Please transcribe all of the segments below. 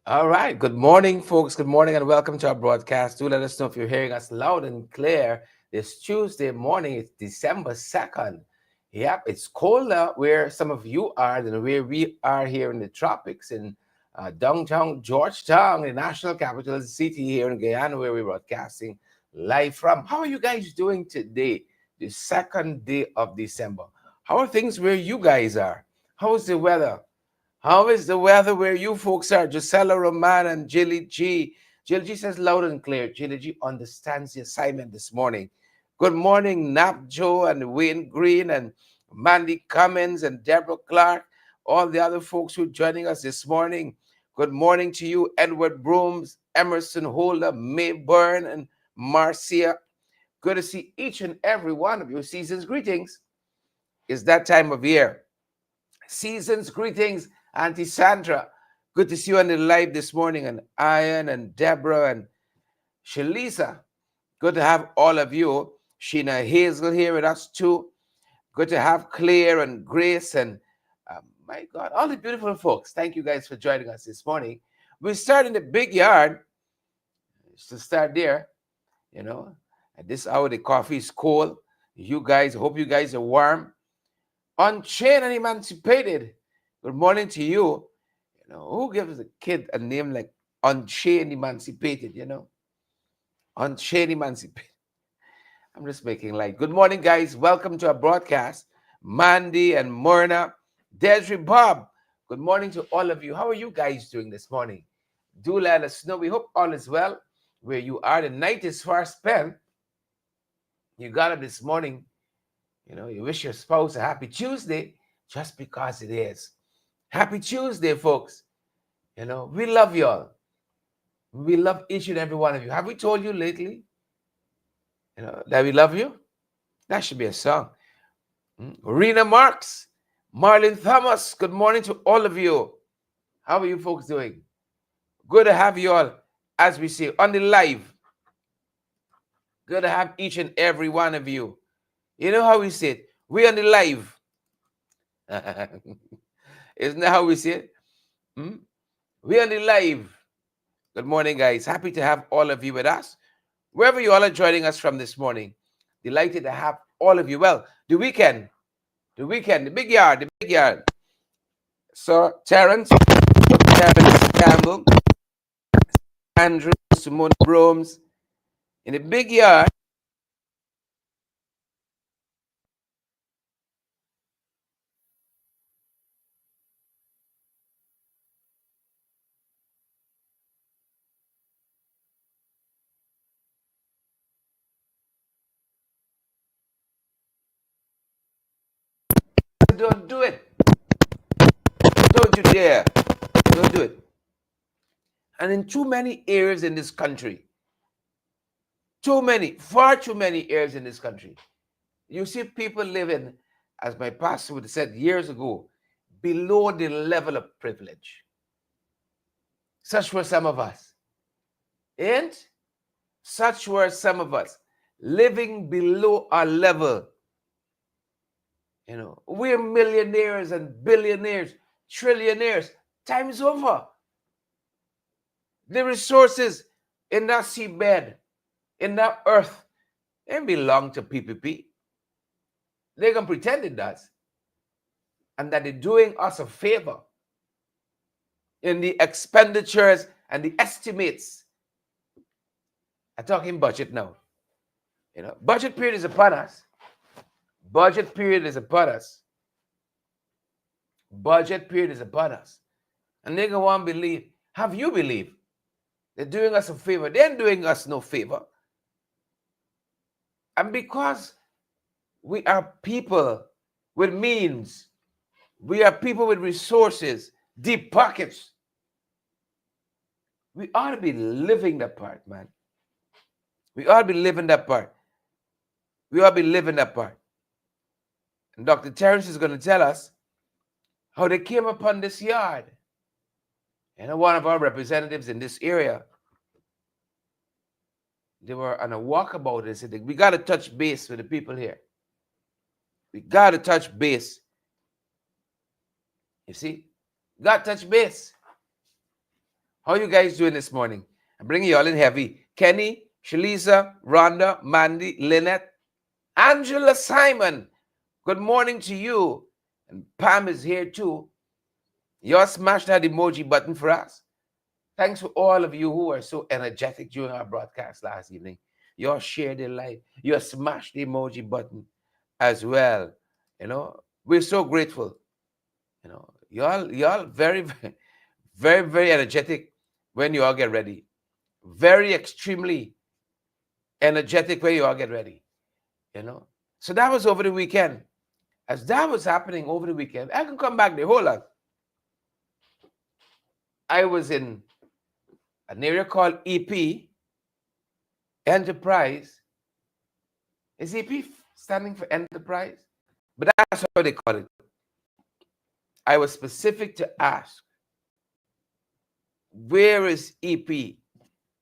All right. Good morning, folks. Good morning and welcome to our broadcast. Do let us know if you're hearing us loud and clear this Tuesday morning. It's December 2nd. Yep, it's colder where some of you are than where we are here in the tropics in downtown Georgetown, the national capital city here in Guyana, where we're broadcasting live from. How are you guys doing today, the second day of December? How are things where you guys are? How's the weather? How is the weather where you folks are? Gisela Roman and Jilly G. Jilly G says loud and clear. Jilly G understands the assignment this morning. Good morning, Nap Joe and Wayne Green and Mandy Cummins and Deborah Clark, all the other folks who are joining us this morning. Good morning to you, Edward Brooms, Emerson Holder, May Byrne, and Marcia. Good to see each and every one of you. Season's greetings. It's that time of year. Season's greetings, Auntie Sandra. Good to see you on the live this morning. And Ian and Deborah and Shalisa. Good to have all of you. Sheena Hazel here with us too. Good to have Claire and Grace and my God, all the beautiful folks. Thank you guys for joining us this morning. We start in the big yard. To start there, you know. At this hour, the coffee is cold. You guys, hope you guys are warm. Unchained and emancipated. Good morning to you. You know, who gives a kid a name like Unchained Emancipated, you know? Unchained Emancipated. I'm just making light. Good morning, guys. Welcome to our broadcast. Mandy and Myrna, Desiree Bob. Good morning to all of you. How are you guys doing this morning? Do let us know. We hope all is well where you are. The night is far spent. You got up this morning. You know, you wish your spouse a happy Tuesday just because it is. Happy Tuesday, folks. You know, we love y'all. We love each and every one of you. Have we told you lately, you know, that we love you? That should be a song. Rena Marks, Marlene Thomas, good morning to all of you. How are you folks doing? Good to have you all, as we say, on the live. Good to have each and every one of you. You know how we say it? We on the live. Isn't that how we say it? We on the live. Good morning, guys. Happy to have all of you with us. Wherever you all are joining us from this morning. Delighted to have all of you. Well, the weekend, the big yard. So, Terrence Campbell, Andrew, Simone Bromes, in the big yard. Don't do it. Don't you dare. Don't do it. And in too many areas in this country, far too many areas in this country, you see people living, as my pastor would have said years ago, below the level of privilege. Such were some of us. And such were some of us living below our level. You know, we're millionaires and billionaires, trillionaires, times over. The resources in that seabed, in that earth, they belong to PPP. They can pretend it does. And that they're doing us a favor in the expenditures and the estimates. I'm talking budget now. Budget period is upon us. Budget period is upon us. Budget period is upon us. And nigga won't believe. Have you believe? They're doing us a favor. They're doing us no favor. And because we are people with means, we are people with resources, deep pockets, we ought to be living that part, man. We ought to be living that part. We ought to be living that part. And Dr. Terrence is going to tell us how they came upon this yard. And one of our representatives in this area, they were on a walkabout and said, we got to touch base with the people here. We got to touch base. You see? Got to touch base. How you guys doing this morning? I'm bringing you all in heavy. Kenny, Shalisa, Rhonda, Mandy, Lynette, Angela Simon. Good morning to you. And Pam is here too. Y'all smashed that emoji button for us. Thanks for all of you who are so energetic during our broadcast last evening. Y'all shared their life. You smashed the emoji button as well. We're so grateful. Y'all very, very, very energetic when you all get ready. Very extremely energetic when you all get ready. So that was over the weekend. As that was happening over the weekend, I can come back there. Hold on. I was in an area called EP, Enterprise. Is EP standing for Enterprise? But that's how they call it. I was specific to ask, where is EP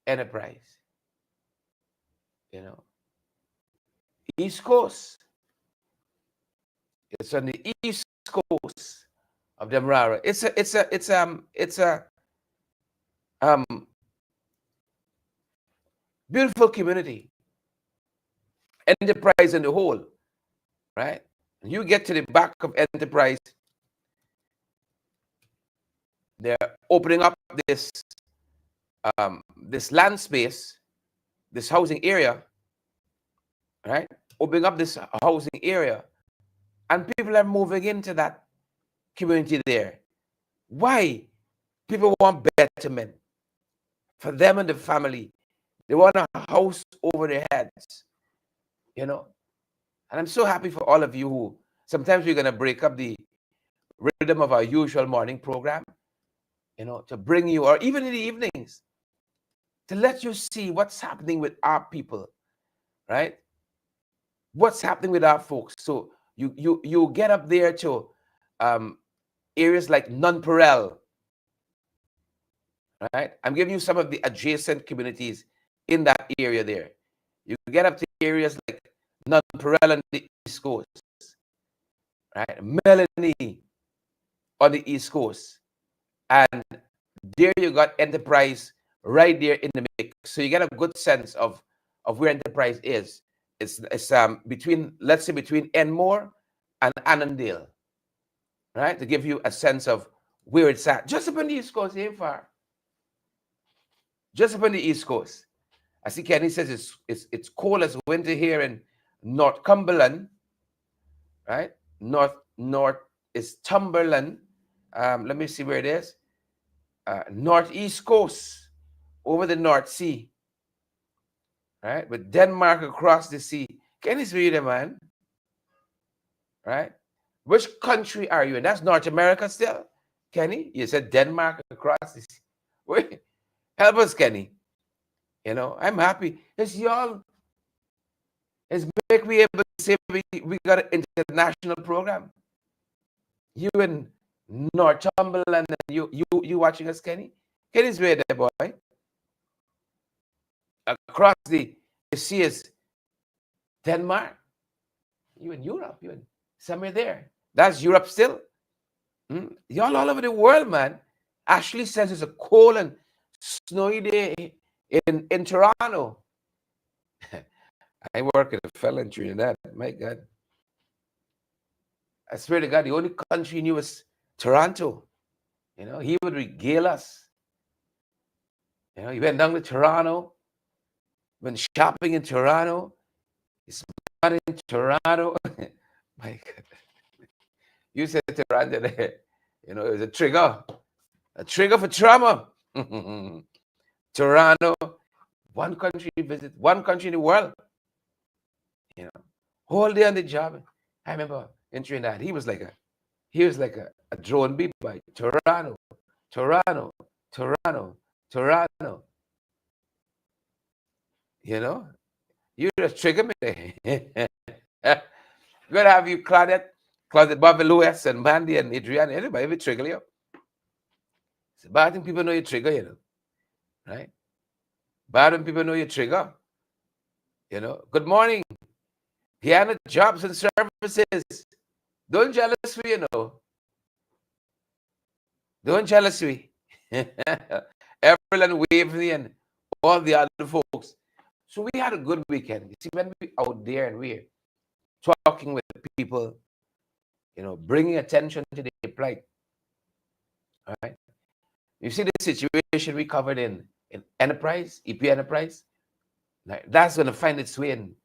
Enterprise? East Coast. It's on the East Coast of Demerara. It's a beautiful community. Enterprise in the whole, right? You get to the back of Enterprise, they're opening up this land space, this housing area, right? Opening up this housing area, and people are moving into that community there. Why? People want betterment for them and the family. They want a house over their heads, And I'm so happy for all of you who sometimes we're going to break up the rhythm of our usual morning program, to bring you, or even in the evenings, to let you see what's happening with our people, right? What's happening with our folks. So you get up there to areas like Nunperel, right? I'm giving you some of the adjacent communities in that area there. You get up to areas like Nunperel on the East Coast, right? Melanie on the East Coast. And there you got Enterprise right there in the mix. So you get a good sense of where Enterprise is. It's between, let's say, between Enmore and Annandale, right? To give you a sense of where it's at. Just up on the East Coast, ain't far. Just up on the East Coast. I see Kenny says it's cold as winter here in North Cumberland, right? North is Cumberland. Let me see where it is. Northeast Coast, over the North Sea, right? With Denmark across the sea. Kenny's reading, man, right? Which country are you in? That's North America still, Kenny? You said Denmark across the sea. Wait, help us, Kenny. I'm happy. It's y'all. It's make me able to say we got an international program. You in Northumberland, and you watching us, Kenny? Kenny's where there, boy. Across the sea is Denmark. You in Europe. You in somewhere there. That's Europe still. Y'all all over the world, man. Ashley says it's a cold and snowy day in Toronto. I work at a fella in Trinidad. My God. I swear to God, the only country he knew was Toronto. He would regale us. He went down to Toronto, went shopping in Toronto. It's not in Toronto. My God. You said Toronto there. You know, it was a trigger for trauma. Toronto, one country visit, one country in the world. You know, whole day on the job. I remember in Trinidad, he was like a drone beat by Toronto, Toronto, Toronto, Toronto. You know, you just trigger me there. Good to have you, Claudette, Bobby Lewis, and Mandy, and Adrian. Everybody will trigger you. It's bad when people know you trigger, you know, right? Bad when people know you trigger. You know, good morning. Guyana Jobs and Services. Don't jealous me, you know. Don't jealous me. April and Waverly and all the other folks. So we had a good weekend. You see, when we out there and we're talking with people, you know, bringing attention to their plight. All right. You see the situation we covered in Enterprise, EP Enterprise. Like, that's going to find its way in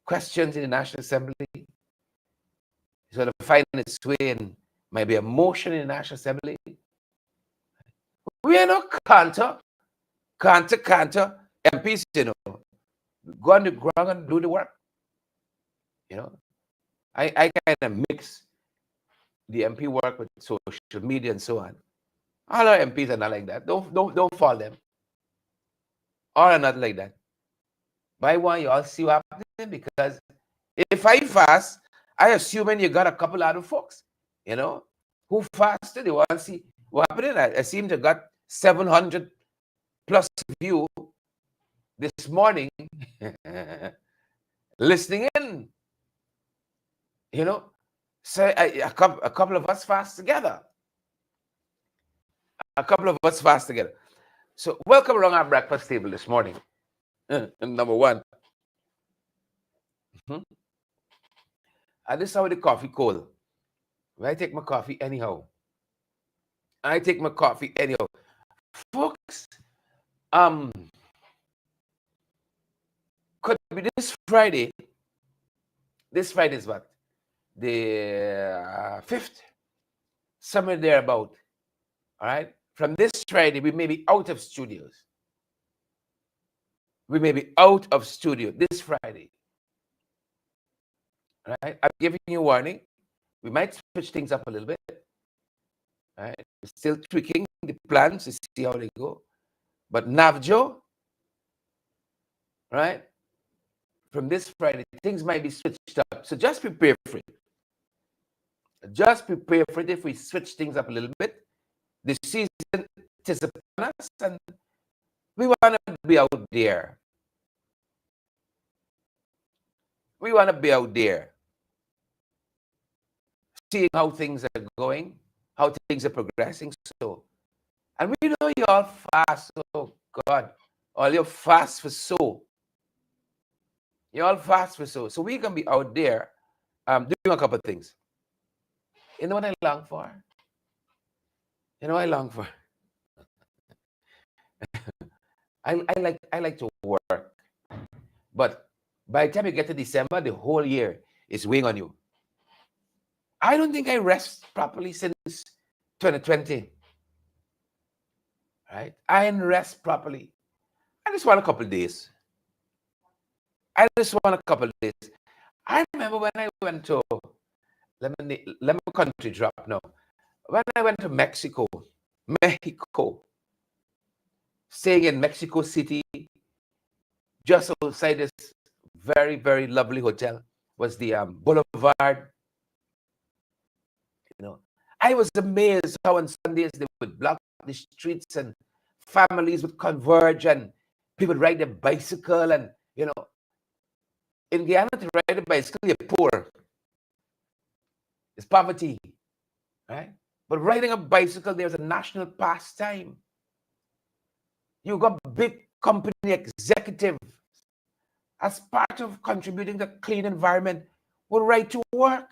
questions in the National Assembly. It's going to find its way in maybe a motion in the National Assembly. We are not canter MPs, you know, go on the ground and do the work. You know, I kind of mix the MP work with social media and so on. All our MPs are not like that. Don't follow them. All are not like that. But I want you all see what happening, because if I fast, I assuming you got a couple other folks, you know, who fasted. They want to see what happened. I seem to got 700 plus view this morning listening in, you know. So a couple of us fast together. A couple of us fast together. So welcome around our breakfast table this morning. Number one. This is how the coffee cold. I take my coffee anyhow. Folks, could be this Friday. This Friday is what? The 5th? Somewhere thereabout. All right? From this Friday, we may be out of studios. We may be out of studio this Friday. All right? I'm giving you a warning. We might switch things up a little bit. All right? We're still tweaking the plans to see how they go. But Navjo, right? From this Friday, things might be switched up. So just prepare for it. Just prepare for it if we switch things up a little bit. The season is upon us, and we want to be out there. We want to be out there, seeing how things are going, how things are progressing. So, and we know you all fast. Oh God, all you fast for so. You all fast for so. So we can be out there, doing a couple of things. You know what I long for? You know what I long for? I like to work, but by the time you get to December, the whole year is weighing on you. I don't think I rest properly since 2020. Right? I didn't rest properly. I just want a couple of days. I remember when I went to, let me country drop now. When I went to Mexico, staying in Mexico City, just outside this very, very lovely hotel was the Boulevard. You know, I was amazed how on Sundays they would block the streets and families would converge and people would ride their bicycle. And, you know, in Guyana, to ride a bicycle, you're poor. It's poverty, right? But riding a bicycle, there's a national pastime. You got big company executives as part of contributing to clean environment would ride to work.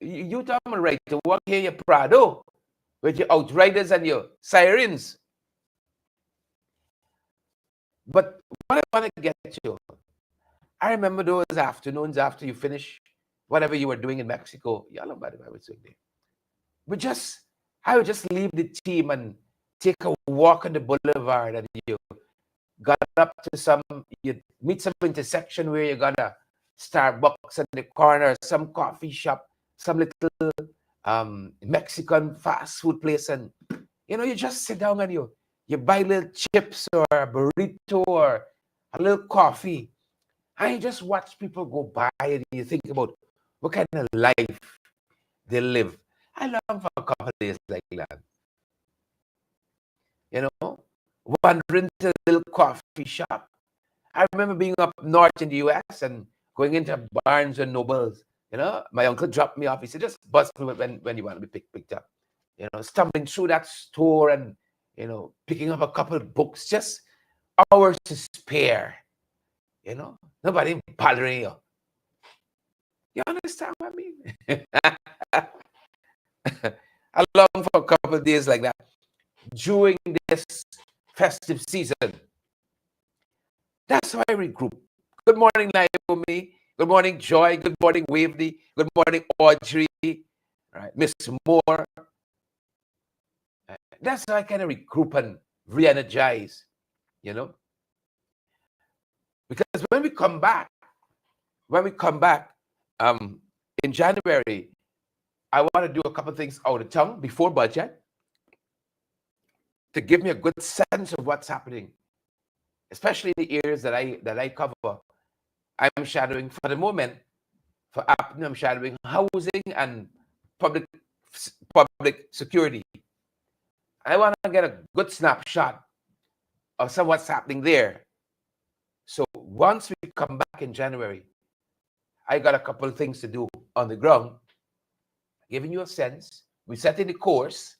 You tell me right to work here, your Prado, with your outriders and your sirens. But what I want to get to, I remember those afternoons after you finish whatever you were doing in Mexico. Y'all know about it, I was doing there. We just, I would just leave the team and take a walk on the boulevard, and you got up to some, you meet some intersection where you got a Starbucks in the corner, some coffee shop, some little Mexican fast food place, and you just sit down and you buy little chips or a burrito or a little coffee, and you just watch people go by, and you think about what kind of life they live. I long for a couple of days like that. Wandering to a little coffee shop. I remember being up north in the US and going into Barnes and Nobles. My uncle dropped me off. He said, just buzz me when you want to be picked up. Stumbling through that store and, picking up a couple of books, just hours to spare. Nobody bothering you. You understand what I mean? I long for a couple of days like that during this festive season. That's how I regroup. Good morning, Naomi. Good morning, Joy. Good morning, Waverly. Good morning, Audrey. Right, Miss Moore. That's how I kind of regroup and re-energize, Because when we come back in January, I want to do a couple of things out of town before budget to give me a good sense of what's happening, especially in the areas that I cover. I'm shadowing for the moment. For APNU, I'm shadowing housing and public security. I want to get a good snapshot of some what's happening there. So once we come back in January, I got a couple of things to do on the ground, giving you a sense. We're setting the course,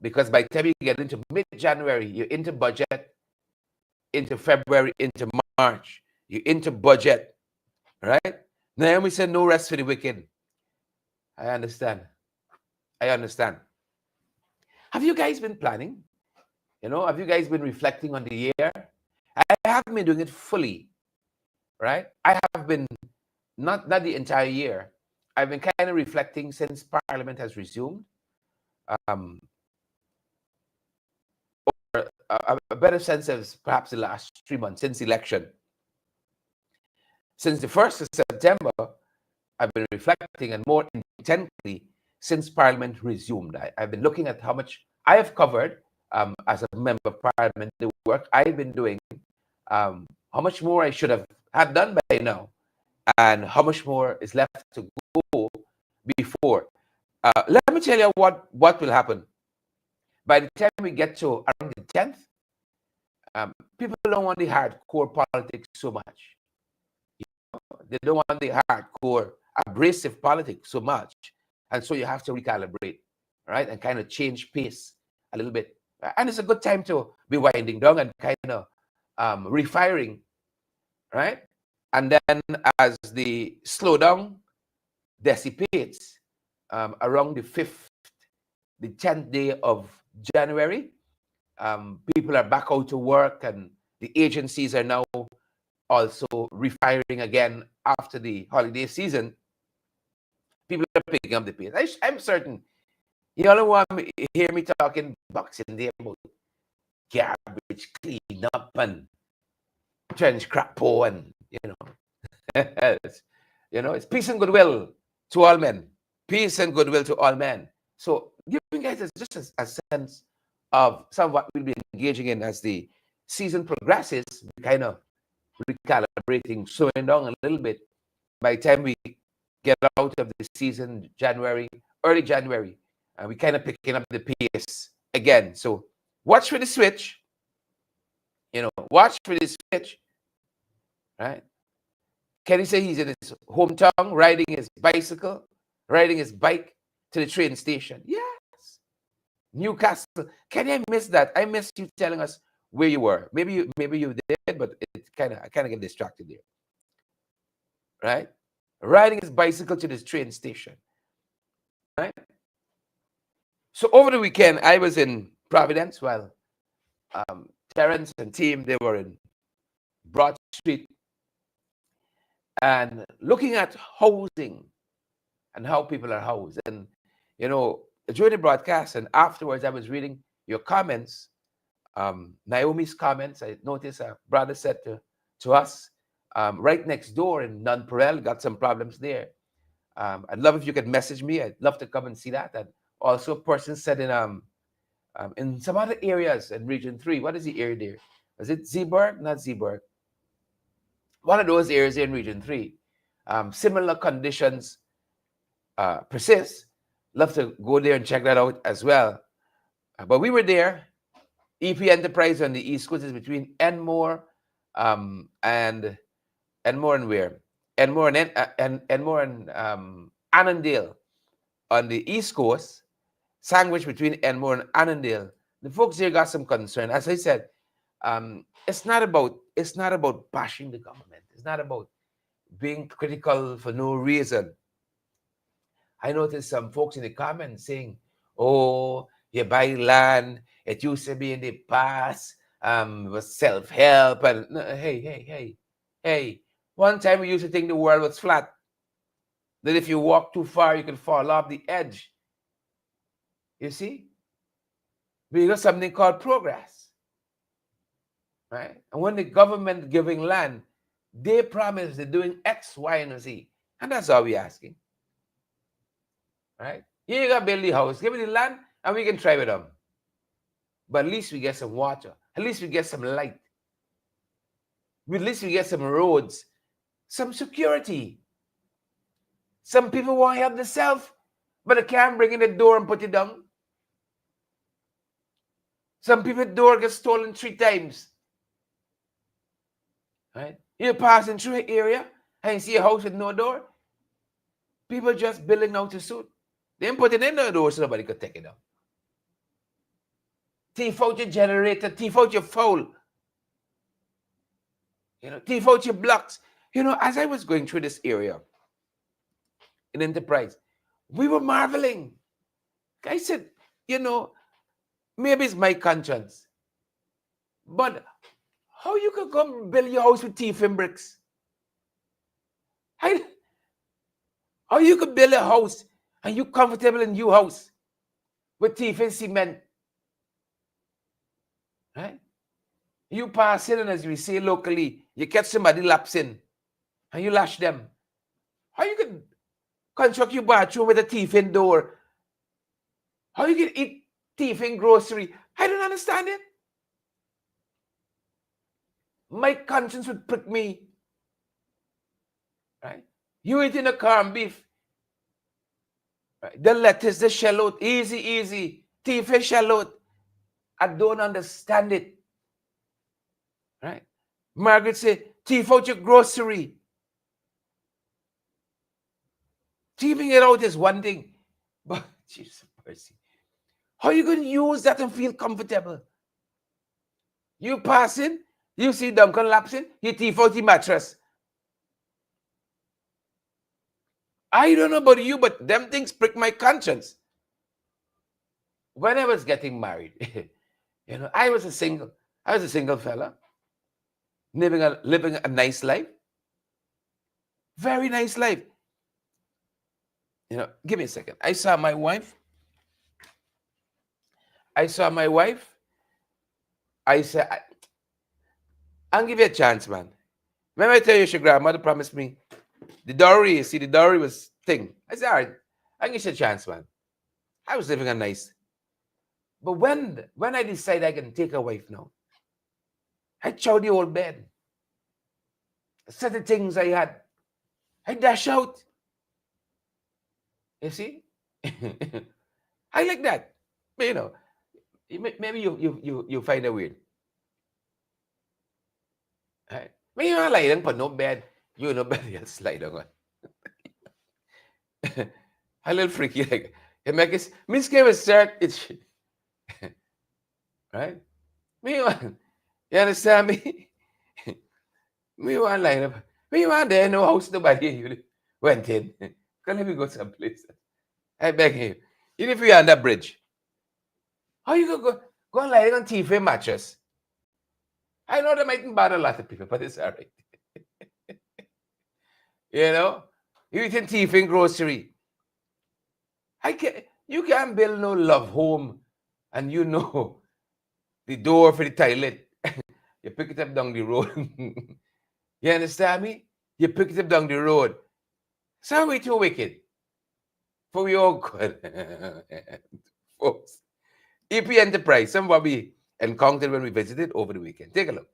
because by the time you get into mid-January, you're into budget, into February, into March, you're into budget, right? Naomi said no rest for the wicked. I understand. Have you guys been planning? Have you guys been reflecting on the year? I haven't been doing it fully, right? I have been, not the entire year. I've been kind of reflecting since Parliament has resumed. Or a better sense of perhaps the last 3 months since election. Since the 1st of September, I've been reflecting, and more intently since Parliament resumed. I've been looking at how much I have covered as a member of Parliament, the work I've been doing, how much more I should have had done by now, and how much more is left to go before. Let me tell you what will happen. By the time we get to around the 10th, people don't want the hardcore politics so much. They don't want the hardcore abrasive politics so much. And so you have to recalibrate, right? And kind of change pace a little bit. And it's a good time to be winding down and kind of refiring, right? And then as the slowdown dissipates around the 5th, the 10th day of January, people are back out to work, and the agencies are now also refiring again after the holiday season. People are picking up the pace. I'm certain you all want to hear me talking Boxing Day about garbage clean up and trench crapo, and it's peace and goodwill to all men. Peace and goodwill to all men. So giving guys just a sense of some of what we'll be engaging in as the season progresses, kind of recalibrating, slowing down a little bit. By the time we get out of the season, early January, and we kind of picking up the pace again. So watch for the switch. Watch for the switch, right? Kenny say he's in his hometown, riding his bike to the train station. Yes, Newcastle. Kenny, I missed that. I missed you telling us where you were. Maybe you did, but I kind of get distracted there. Right? Riding his bicycle to this train station. Right? So over the weekend, I was in Providence, Terrence and team, they were in Broad Street and looking at housing and how people are housed. And, you know, during the broadcast and afterwards, I was reading your comments, Naomi's comments. I noticed a brother said to us, right next door in Nonpareil, got some problems there. I'd love if you could message me. I'd love to come and see that. And also, a person said in some other areas in Region 3, what is the area there? Is it Zeeburg? Not Zeeburg. One of those areas in Region 3. Similar conditions persist. Love to go there and check that out as well. But we were there. EP Enterprise on the East Coast is between Enmore and where? Enmore and Annandale on the East Coast, sandwiched between Enmore and Annandale. The folks here got some concern. As I said, it's not about bashing the government. It's not about being critical for no reason. I noticed some folks in the comments saying, "Oh, you buy land. It used to be in the past. It was self-help." And hey. One time we used to think the world was flat. That if you walk too far, you can fall off the edge. You see? Because something called progress. Right? And when the government giving land, they promise they're doing X, Y, and Z. And that's all we're asking. Right? You got to build the house, give me the land, and we can try with them. But at least we get some water. At least we get some light. At least we get some roads, some security. Some people want to help themselves, but they can't bring in the door and put it down. Some people's door gets stolen 3 times. Right? You're passing through an area and you see a house with no door. People just building out to suit. They ain't putting in the door so nobody could take it down. Thief out your generator, thief out your phone. Thief out your blocks. As I was going through this area in Enterprise, we were marveling. I said, maybe it's my conscience, but how you could come build your house with teeth and bricks? How you could build a house and you comfortable in your house with teeth and cement? Right? You pass in, and as we say locally, you catch somebody lapsing and you lash them. How you could construct your bathroom with a teeth in door? How you can eat teeth in grocery? I don't understand it. My conscience would prick me. Right? You eating a corned beef. Right? The lettuce, the shallot, easy. Teeth and shallot. I don't understand it. Right? Margaret said, thief out your grocery. Thieving it out is one thing. But, Jesus mercy. How are you going to use that and feel comfortable? You pass in, you see them collapsing, you thief out the mattress. I don't know about you, but them things prick my conscience. When I was getting married, I was a single fella, living a nice life. Very nice life. Give me a second. I saw my wife. I said, I'll give you a chance, man. Remember I tell you, your grandmother promised me the dowry was thing. I said, all right, I'll give you a chance, man. I was living a nice. But when I decide I can take a wife now, I chow the old bed. Set the things I had. I dash out. You see? I like that. But, maybe you find it weird. Right? May mga lang pa no bed. You know bed yan slide on. A little freaky like. It makes Miss Kim is start it's right? Me one. You understand me? Me one line up. Me one there no house nobody you went in. Can let me go someplace. I beg you. Even if you're on that bridge. How you go and lie on TV mattress? I know that mightn't bother a lot of people, but it's all right. You know, you eating thief in grocery. You can't build no love home and you know the door for the toilet. You pick it up down the road. You understand me? You pick it up down the road. So we too wicked. For we all good. Folks. EP Enterprise, somebody encountered when we visited over the weekend. Take a look.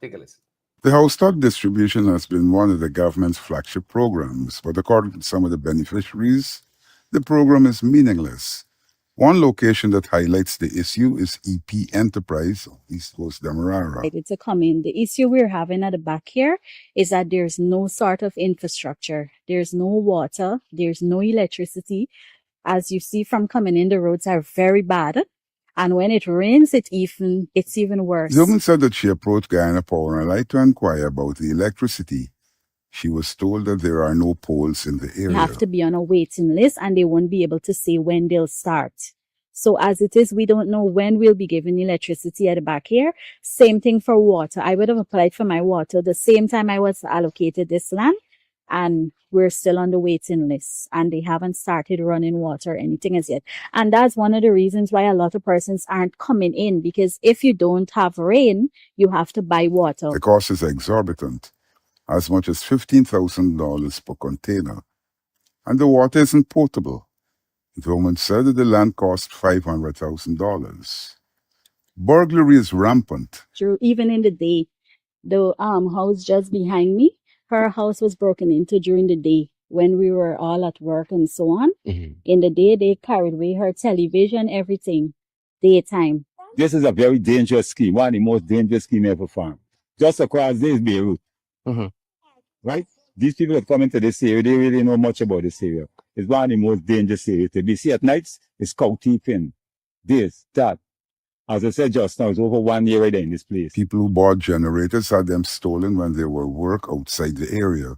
Take a listen. The house stock distribution has been one of the government's flagship programs, but according to some of the beneficiaries, the program is meaningless. One location that highlights the issue is EP Enterprise, East Coast Demerara. To come in. The issue we're having at the back here is that there's no sort of infrastructure. There's no water. There's no electricity. As you see from coming in, the roads are very bad. And when it rains, it's even worse. The woman said that she approached Guyana Power and Light to inquire about the electricity. She was told that there are no poles in the area. You have to be on a waiting list and they won't be able to say when they'll start. So as it is, we don't know when we'll be given electricity at the back here. Same thing for water. I would have applied for my water the same time I was allocated this land. And we're still on the waiting list. And they haven't started running water or anything as yet. And that's one of the reasons why a lot of persons aren't coming in. Because if you don't have rain, you have to buy water. The cost is exorbitant, as much as $15,000 per container. And the water isn't potable. The woman said that the land cost $500,000. Burglary is rampant. Even in the day, the house just behind me, her house was broken into during the day when we were all at work and so on. Mm-hmm. In the day, they carried away her television, everything, daytime. This is a very dangerous scheme, one of the most dangerous schemes ever found. Just across this Beirut, right? These people that come into this area, they really know much about this area. It's one of the most dangerous areas to be. See, at nights, it's cow thieving, this, that. As I said just now, it's over 1 year right there in this place. People who bought generators had them stolen when they were work outside the area.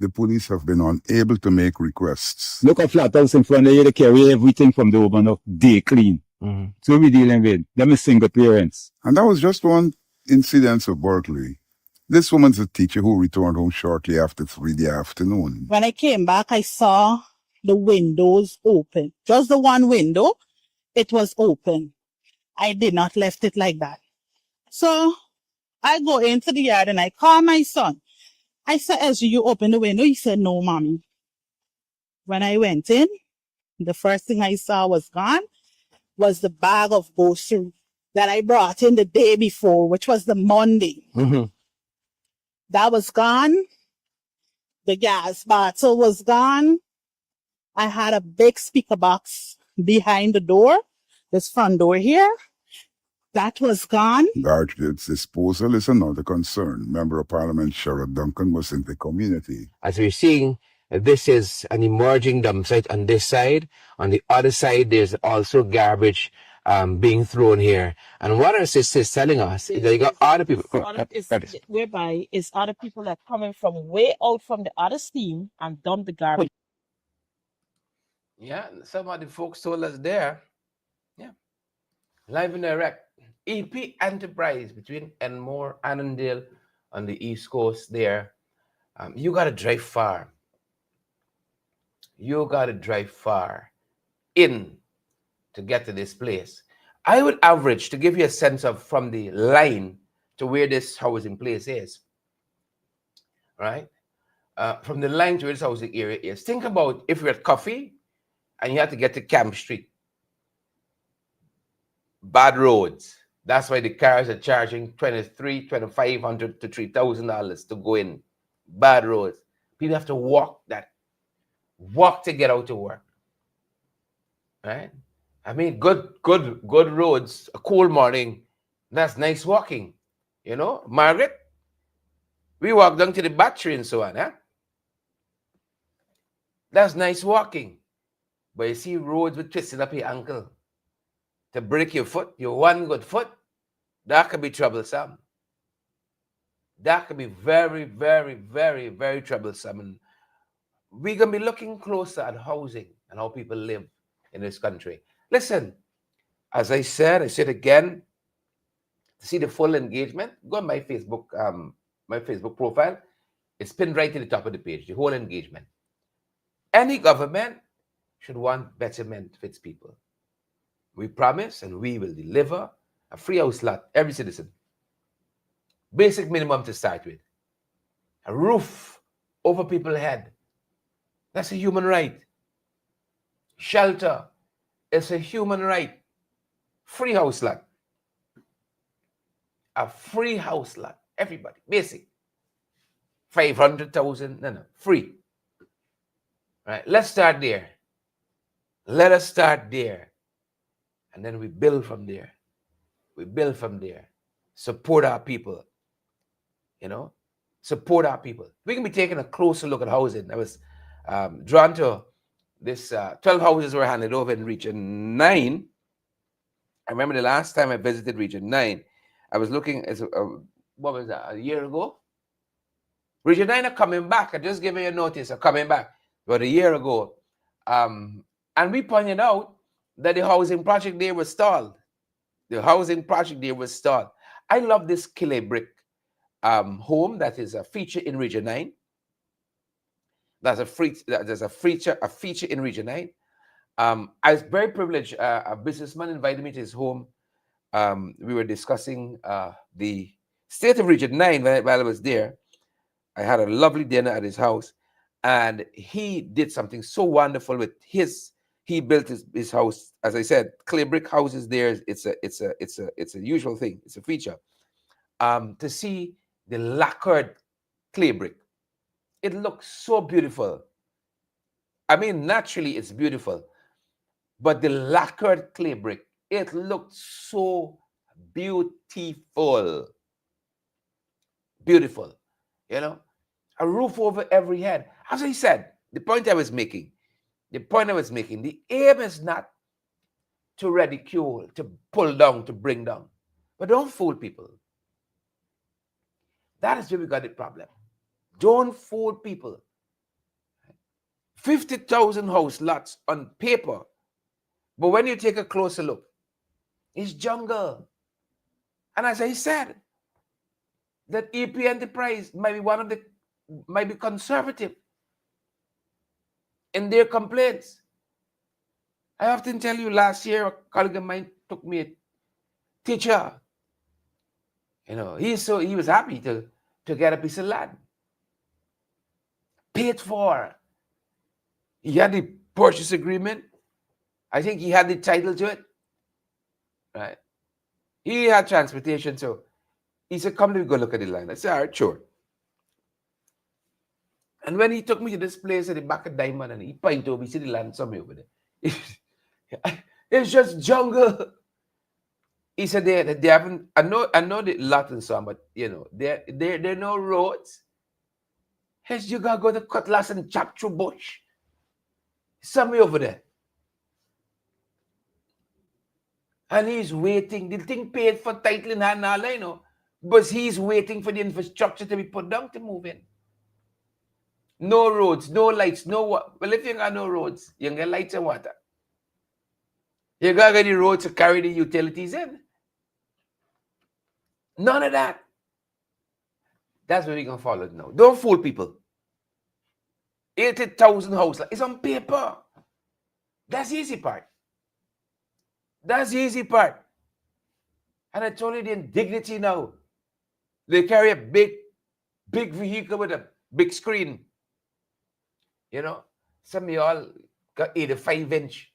The police have been unable to make requests. Look at flat house in front of you, they carry everything from the oven up, day clean. Mm-hmm. So we're dealing with them is single parents. And that was just one incident of burglary. This woman's a teacher who returned home shortly after 3 in the afternoon. When I came back, I saw the windows open. Just the one window, it was open. I did not left it like that. So I go into the yard and I call my son. I said, Ezra, you open the window? He said, no, mommy. When I went in, the first thing I saw was gone was the bag of groceries that I brought in the day before, which was the Monday. Mm-hmm. That was gone. The gas bottle was gone. I had a big speaker box behind the door, this front door here. That was gone. Garbage disposal is another concern. Member of Parliament Sherrod Duncan was in the community. As we're seeing, this is an emerging dump site on this side. On the other side, there's also garbage being thrown here. And what our sister is telling us is that you got other people. Whereby it's other people that coming from way out from the other steam and dump the garbage. Yeah, some of the folks told us there. Yeah. Live and direct. EP Enterprise between Enmore, Annandale on the East Coast there. You got to drive far. You got to drive far in to get to this place. I would average, to give you a sense of from the line to where this housing place is, right? From the line to where this housing area is. Think about if you're at Coffee and you have to get to Camp Street. Bad roads. That's why the cars are charging $2,500 to $3,000 to go in. Bad roads. People have to walk to get out to work. Right? I mean, good roads, a cool morning. That's nice walking. You know, Margaret, we walk down to the battery and so on, huh? That's nice walking. But you see roads with twisting up your ankle to break your foot, your one good foot, that could be troublesome. That could be very, very, very, very troublesome. And we're going to be looking closer at housing and how people live in this country. Listen, as I said again, To see the full engagement, go on my Facebook profile. It's pinned right to the top of the page, the whole engagement. Any government should want betterment for its people. We promise and we will deliver a free house lot, every citizen. Basic minimum to start with. A roof over people's head. That's a human right. Shelter is a human right. Free house lot. A free house lot. Everybody. Basic. 500,000. No. Free. Right. Let's start there. Let us start there. And then we build from there. We build from there. Support our people. Support our people. We can be taking a closer look at housing. I was drawn to this 12 houses were handed over in Region 9. I remember the last time I visited Region 9, I was looking at, what was that, a year ago? Region 9 are coming back. I just gave you a notice of coming back about a year ago. And we pointed out that the housing project there was stalled. The housing project there was stalled. I love this clay brick home that is a feature in Region 9. There's a feature in Region 9. I was very privileged. A businessman invited me to his home. We were discussing the state of Region 9 while I was there. I had a lovely dinner at his house, and he did something so wonderful with he built his house. As I said, clay brick houses there. It's a usual thing. It's a feature. To see the lacquered clay brick, it looks so beautiful. I mean, naturally it's beautiful, but the lacquered clay brick, it looked so beautiful. Beautiful, a roof over every head. As I said, the point I was making, the aim is not to ridicule, to pull down, to bring down, but don't fool people. That is where we got the problem. Don't fool people. 50,000 house lots on paper, but when you take a closer look, it's jungle. And as I said, that EP Enterprise might be conservative in their complaints. I often tell you, last year a colleague of mine took me a teacher. He was happy to get a piece of land. Paid for. He had the purchase agreement. I think he had the title to it. Right. He had transportation, so he said, come, let me go look at the land. I said, all right, sure. And when he took me to this place at the back of Diamond and he pointed over, he said the land somewhere over there. It's just jungle. He said they haven't, I know the lot and so on, but there are no roads. Yes, you gotta go to Cutlass and chop through bush. Somewhere over there. And he's waiting. The thing paid for title in hand, but he's waiting for the infrastructure to be put down to move in. No roads, no lights, no water. Well, if you got no roads, you get lights and water. You got to get the roads to carry the utilities in. None of that. That's where we're going to follow it now. Don't fool people. 80,000 houses. It's on paper. That's the easy part. That's the easy part. And I told you the indignity now. They carry a big vehicle with a big screen. Some of y'all got 85-inch.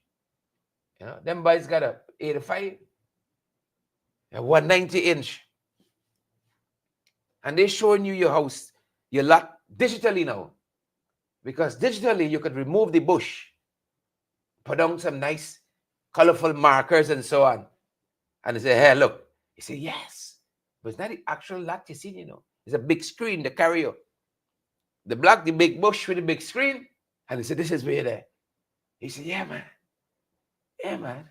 Them boys got a 85, a 190-inch. And they're showing you your house, your lot, digitally now. Because digitally, you could remove the bush, put down some nice, colorful markers and so on. And they say, hey, look. You say, yes. But it's not the actual lot you see, It's a big screen, the carrier. The big bush with the big screen. And he said, this is where there. He said, yeah, man. Yeah, man.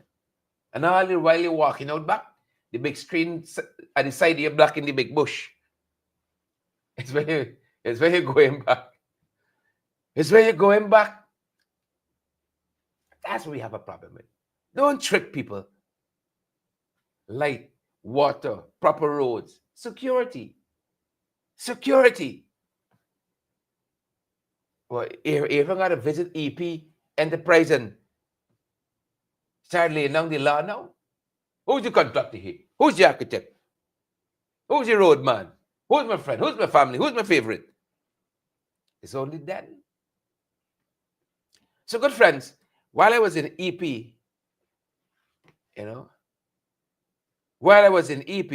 And now while you're walking out back, the big screen at the side, you're blocking the big bush. It's where you're going back. It's where you're going back. That's what we have a problem with. Don't trick people. Like water, proper roads, security. Security. Well, if I'm going to visit EP Enterprise and start laying down the law now, who's the contractor here? Who's the architect? Who's the roadman? Who's my friend? Who's my family? Who's my favorite? It's only then. So, good friends, while I was in EP, while I was in EP,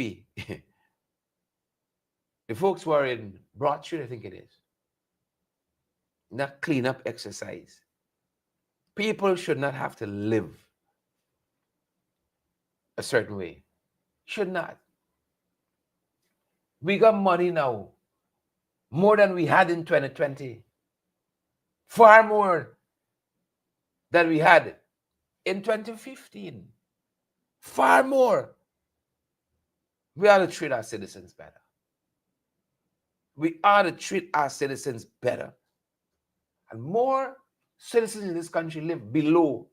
the folks were in Broad Street, I think it is. Not cleanup exercise. People should not have to live a certain way. Should not. We got money now, more than we had in 2020. Far more than we had in 2015. Far more. We ought to treat our citizens better. We ought to treat our citizens better. And more citizens in this country live below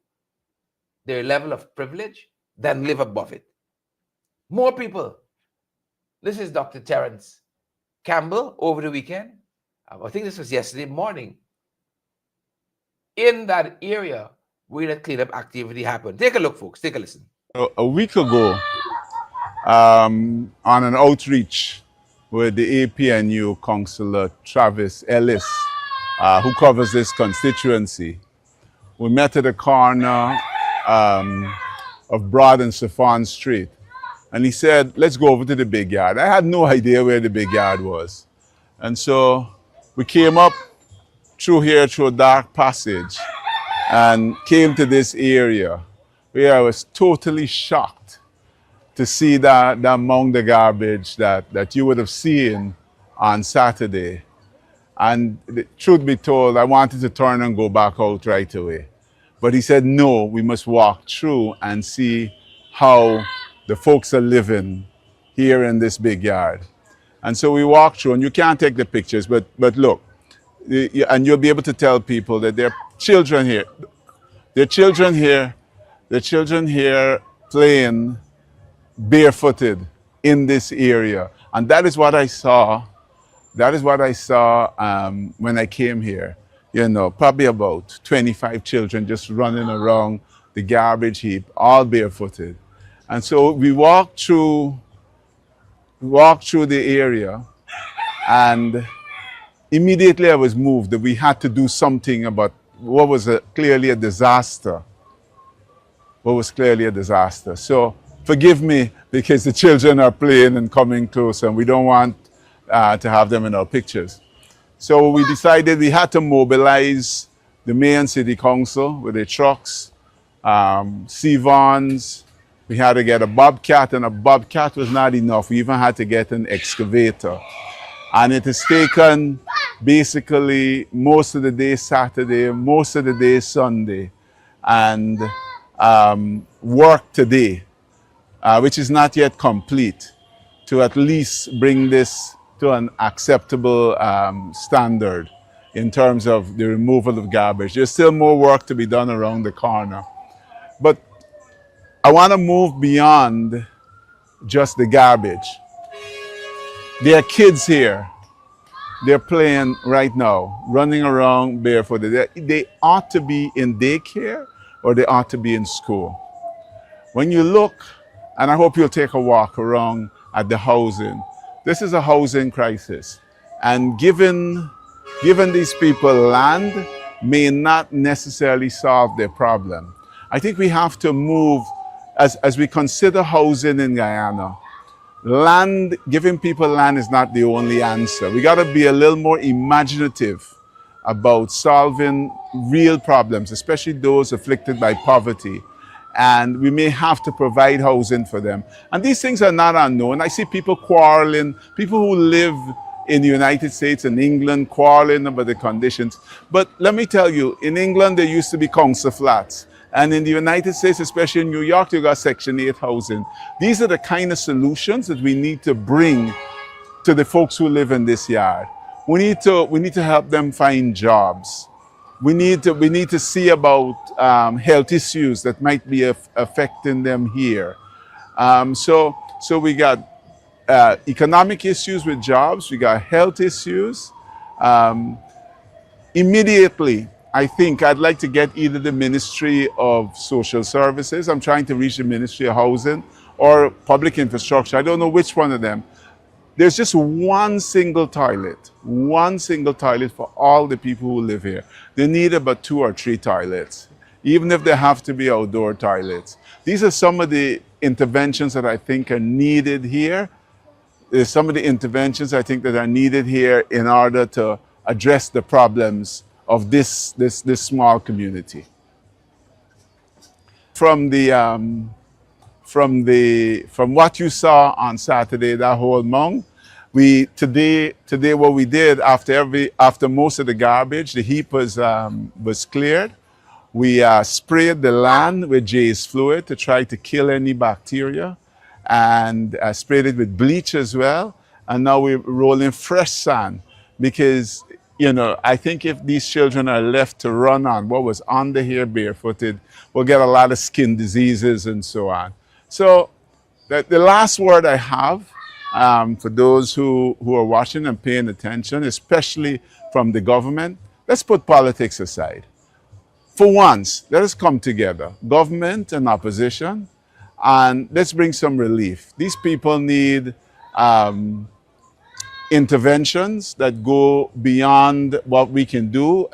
their level of privilege than live above it. More people. This is Dr. Terence Campbell over the weekend. I think this was yesterday morning. In that area where the cleanup activity happened. Take a look, folks. Take a listen. A week ago, on an outreach with the APNU Councillor Travis Ellis, who covers this constituency, we met at the corner of Broad and Safan Street. And he said, let's go over to the big yard. I had no idea where the big yard was. And so we came up through here, through a dark passage, and came to this area where I was totally shocked to see that amount of garbage that you would have seen on Saturday. And the truth be told, I wanted to turn and go back out right away. But he said, no, we must walk through and see how the folks are living here in this big yard. And so we walked through, and you can't take the pictures, but look, and you'll be able to tell people that there are children here. There are children here. There are children here playing barefooted in this area. And that is what I saw. That is what I saw when I came here. You know, probably about 25 children just running around the garbage heap, all barefooted. And so we walked through the area, and immediately I was moved that we had to do something about what was clearly a disaster. What was clearly a disaster. So forgive me because the children are playing and coming close, and we don't want to have them in our pictures. So we decided we had to mobilize the mayor and city council with their trucks, C-Vans. We had to get a bobcat, and a bobcat was not enough. We even had to get an excavator. And it has taken basically most of the day Saturday, most of the day Sunday, and work today, which is not yet complete, to at least bring this to an acceptable standard in terms of the removal of garbage. There's still more work to be done around the corner. But I want to move beyond just the garbage. There are kids here. They're playing right now, running around barefooted. They ought to be in daycare or they ought to be in school. When you look, and I hope you'll take a walk around at the housing, this is a housing crisis. And giving these people land may not necessarily solve their problem. I think we have to move, as we consider housing in Guyana, land, giving people land is not the only answer. We got to be a little more imaginative about solving real problems, especially those afflicted by poverty. And we may have to provide housing for them. And these things are not unknown. I see people quarreling, people who live in the United States and England quarreling about the conditions. But let me tell you, in England, there used to be council flats. And in the United States, especially in New York, you got Section 8 housing. These are the kind of solutions that we need to bring to the folks who live in this yard. We need to help them find jobs. We need to see about health issues that might be affecting them here. So we got economic issues with jobs, we got health issues. Immediately, I think I'd like to get either the Ministry of Social Services, I'm trying to reach the Ministry of Housing, or Public Infrastructure. I don't know which one of them. There's just one single toilet for all the people who live here. They need about 2 or 3 toilets, even if they have to be outdoor toilets. These are some of the interventions that I think are needed here. There's some of the interventions I think that are needed here in order to address the problems of this small community. From what you saw on Saturday, that whole mong, we today what we did after most of the garbage, the heap was cleared. We sprayed the land with Jay's fluid to try to kill any bacteria, and sprayed it with bleach as well. And now we're rolling fresh sand because, I think if these children are left to run on what was under here barefooted, we'll get a lot of skin diseases and so on. So the last word I have for those who are watching and paying attention, especially from the government, let's put politics aside. For once, let us come together, government and opposition, and let's bring some relief. These people need interventions that go beyond what we can do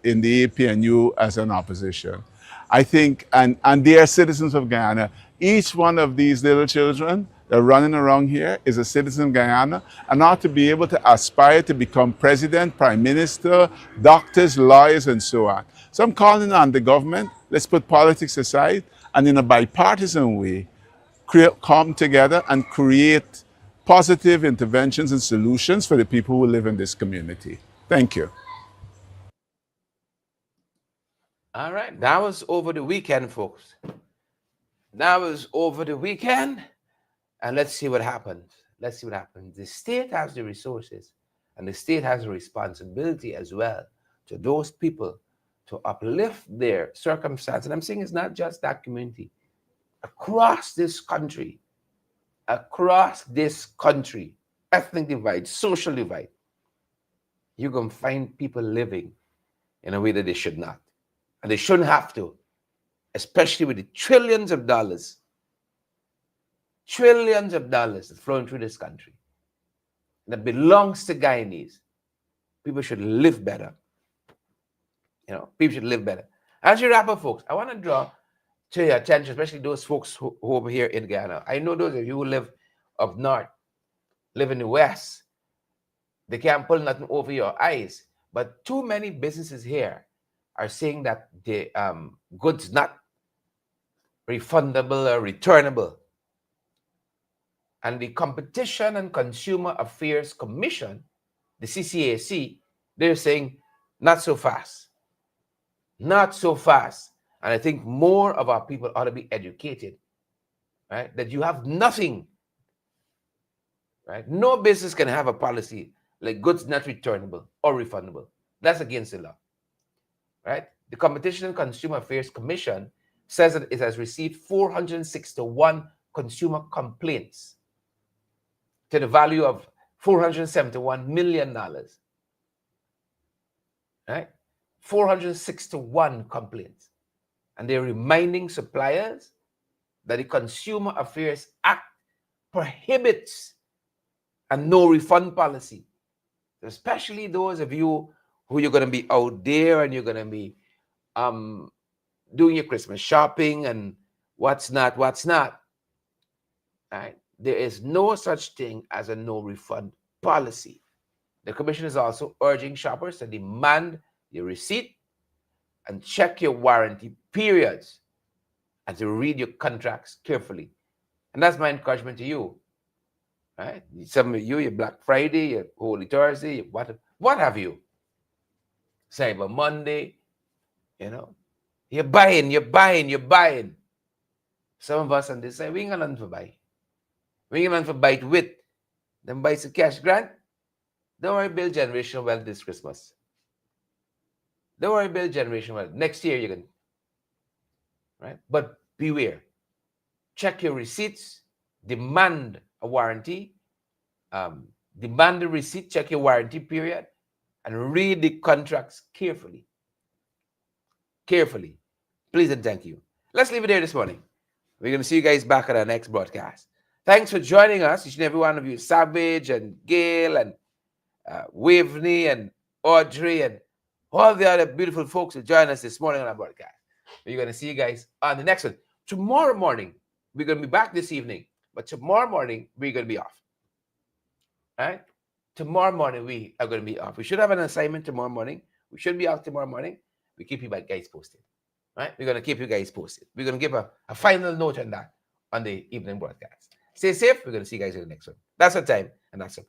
in the APNU as an opposition. I think, and they are citizens of Guyana. Each one of these little children that are running around here is a citizen of Guyana and ought to be able to aspire to become president, prime minister, doctors, lawyers, and so on. So I'm calling on the government, let's put politics aside, and in a bipartisan way, come together and create positive interventions and solutions for the people who live in this community. Thank you. All right, that was over the weekend, folks. That was over the weekend, and let's see what happens. Let's see what happens. The state has the resources, and the state has a responsibility as well to those people to uplift their circumstance. And I'm saying it's not just that community. Across this country, ethnic divide, social divide, you're going to find people living in a way that they should not. And they shouldn't have to, especially with the trillions of dollars that's flowing through this country that belongs to Guyanese. People should live better. People should live better. As you wrap up, folks, I want to draw to your attention, especially those folks who over here in Guyana. I know those of you who live up north, live in the west, they can't pull nothing over your eyes. But too many businesses here are saying that the goods not refundable or returnable. And the Competition and Consumer Affairs Commission, the CCAC, they're saying not so fast. Not so fast. And I think more of our people ought to be educated, right? That you have nothing, right? No business can have a policy like goods not returnable or refundable. That's against the law, right? The Competition and Consumer Affairs Commission says that it has received 461 consumer complaints to the value of $471 million, right? 461 complaints. And they're reminding suppliers that the Consumer Affairs Act prohibits a no refund policy, especially those of you who you're going to be out there and you're going to be doing your Christmas shopping and what's not. Right? There is no such thing as a no refund policy. The commission is also urging shoppers to demand your receipt and check your warranty periods and to read your contracts carefully. And that's my encouragement to you. Right? Some of you, your Black Friday, your Holy Thursday, what have you? Cyber Monday, You're buying. Some of us on this side, we ain't got nothing for buy. We ain't got nothing for buy it with. Then buy some cash grant. Don't worry, build generational wealth this Christmas. Don't worry, build generational wealth. Next year you can. Right? But beware. check your receipts, demand a warranty, demand the receipt, check your warranty period, and read the contracts carefully. Carefully. Please and thank you. Let's leave it there this morning. We're going to see you guys back at our next broadcast. Thanks for joining us, each and every one of you, Savage and Gail and Waveney and Audrey and all the other beautiful folks who joined us this morning on our broadcast. We're going to see you guys on the next one. Tomorrow morning, we're going to be back this evening, but tomorrow morning, we're going to be off. All right? Tomorrow morning, we are going to be off. We should have an assignment tomorrow morning. We should be out tomorrow morning. We keep you guys posted. All right? We're going to keep you guys posted. We're going to give a final note on that on the evening broadcast. Stay safe. We're going to see you guys in the next one. That's our time, and that's it.